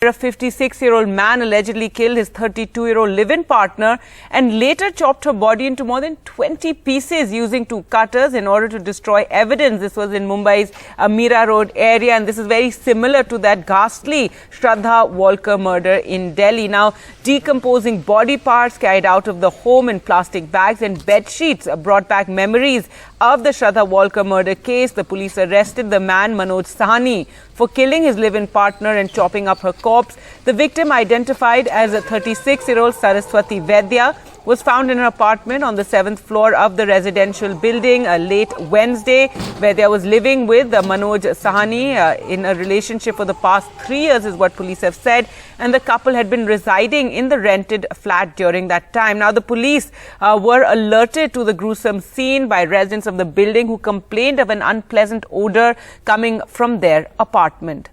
A 56-year-old man allegedly killed his 32-year-old live-in partner and later chopped her body into more than 20 pieces using two cutters in order to destroy evidence. This was in Mumbai's Mira Road area, and this is very similar to that ghastly Shraddha Walker murder in Delhi. Now, decomposing body parts carried out of the home in plastic bags and bed sheets brought back memories of the Shraddha Walker murder case. The police arrested the man Manoj Sahni for killing his live-in partner and chopping up her corpse. The victim, identified as a 36-year-old Saraswati Vaidya, was found in her apartment on the 7th floor of the residential building late Wednesday. Vaidya was living with Manoj Sahni in a relationship for the past 3 years, is what police have said, and the couple had been residing in the rented flat during that time. Now, the police were alerted to the gruesome scene by residents of the building who complained of an unpleasant odor coming from their apartment.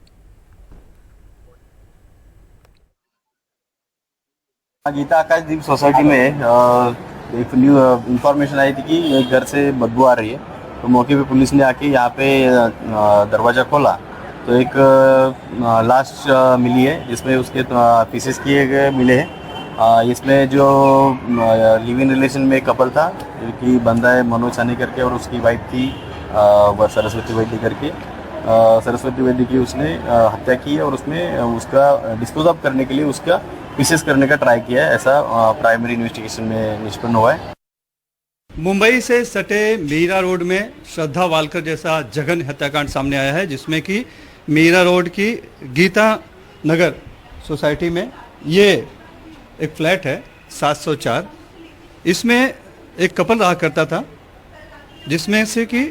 Geeta Akash Deep society में एक new information आई थी कि एक घर से बदबू आ रही है। तो मौके पे पुलिस ने आके यहाँ पे दरवाज़ा खोला तो एक लाश मिली है, जिसमें उसके पीसेस किए गए मिले हैं। इसमें जो लिव इन रिलेशन में कपल था, जो कि बंदा है मनोज साहनी करके और उसकी वाइफ थी सरस्वती वैद्य करके। सरस्वती वैद्य की उसने हत्या की है और उसमें उसका डिस्पोज ऑफ करने के लिए उसका पीसेस करने का ट्राई किया है, ऐसा प्राइमरी इन्वेस्टिगेशन में निष्पन्न हुआ है। मुंबई से सटे मीरा रोड में श्रद्धा वालकर जैसा जघन्य हत्याकांड सामने आया है, जिसमें कि मीरा रोड की गीता नगर सोसाइटी में ये एक फ्लैट है 704। इसमें एक कपल रहा करता था, जिसमें से कि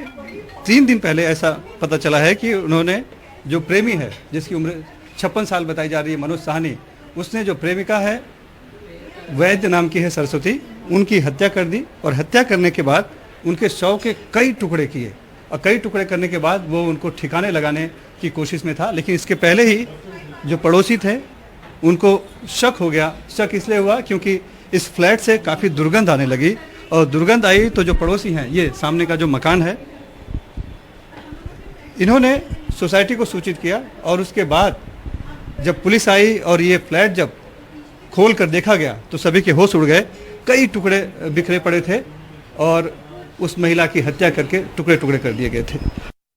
3 दिन पहले ऐसा पता चला है कि उन्होंने जो प्रेमी है, जिसकी उम्र 56 साल बताई जा रही है, मनोज साहनी, उसने जो प्रेमिका है वैद्य नाम की है सरस्वती, उनकी हत्या कर दी। और हत्या करने के बाद उनके शव के कई टुकड़े किए और कई टुकड़े करने के बाद वो उनको ठिकाने लगाने की कोशिश में था। लेकिन इसके पहले ही जो पड़ोसी थे उनको शक हो गया। शक इसलिए हुआ क्योंकि इस फ्लैट से काफ़ी दुर्गंध आने लगी, और दुर्गंध आई तो जो पड़ोसी हैं, ये सामने का जो मकान है, इन्होंने सोसाइटी को सूचित किया। और उसके बाद जब पुलिस आई और ये फ्लैट जब खोल कर देखा गया तो सभी के होश उड़ गए। कई टुकड़े बिखरे पड़े थे और उस महिला की हत्या करके टुकड़े टुकड़े कर दिए गए थे।